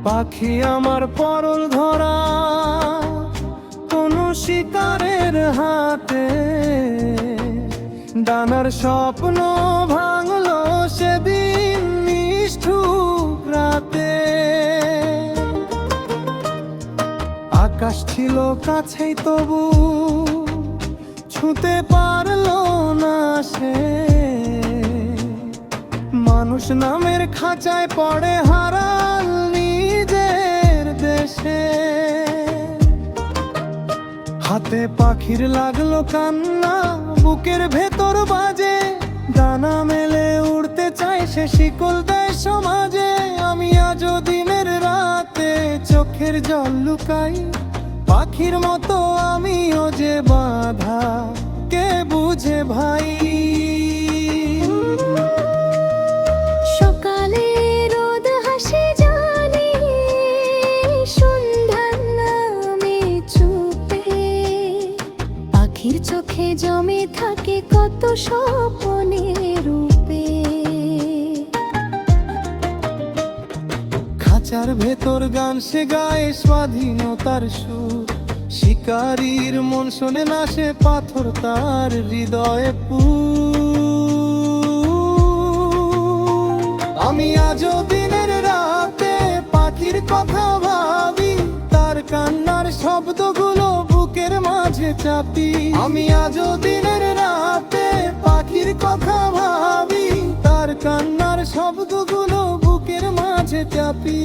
পাখি আমার পরল ধরা কোন শিকারের হাতে, ডানার স্বপ্ন ভাঙলো সেদিন নিষ্ঠুর রাতে। আকাশ ছিল কাছেই তবু ছুঁতে পারলো না সে, মানুষ নামের খাঁচায় পড়ে হারাল নিজের দেশে। হাতে পাখির লাগলো কান্না, বুকের ভেতর বাজে, ডানা মেলে উড়তে চায় সে, শিকল দেয় সমাজে। আমি আজও দিনের রাতে চোখের জল লুকাই, পাখির মতো আমিও যে বাঁধা, কে বুঝে ভাই। সকালে রোদ হাসে জানি, সন্ধ্যার নামে চুপে, পাখির চোখে জমে থাকে কত স্বপ্নের রূপে। খাঁচার ভেতর গান সে গায়ে স্বাধীনতার সুর, শিকারীর মন শোনে না সে, পাথর তার হৃদয়ে আমি আজও দিনের রাতে পাখির কথা ভাবি, তার কান্নার শব্দগুলো বুকের মাঝে চাপি। আমি আজও দিনের রাতে পাখির কথা ভাবি, তার কান্নার শব্দগুলো বুকের মাঝে চাপি।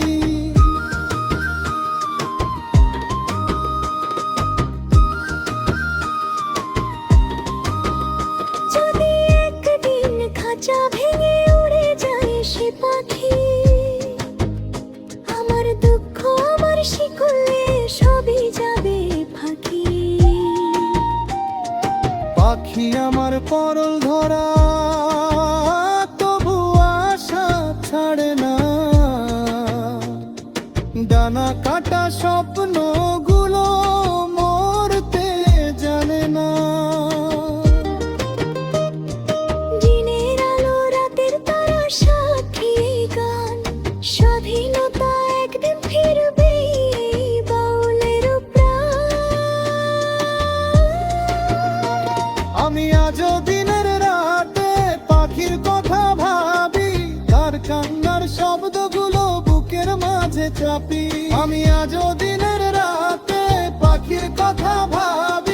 যদি একদিন খাঁচা ভেঙে উড়ে যায় সে পাখি, আমার দুঃখ আমার শিকলে সবই যাবে ফাঁকি। পাখি আমার পরল ধরা তবু আশা ছাড়ে না, ডানা কাটা স্বপ্নগুলো মরতে জানে না। দিনের আলো রাতের তারা সাক্ষী গান, স্বাধীনতা একদিন ফিরবে এই বাউলের প্রাণ। আমি আজও দিনের রাতে পাখির কথা ভাবি, তার কান্নার শব্দগুলো বুকের মাঝে চাপি। আমি আজও দিনের রাতে পাখির কথা ভাবি,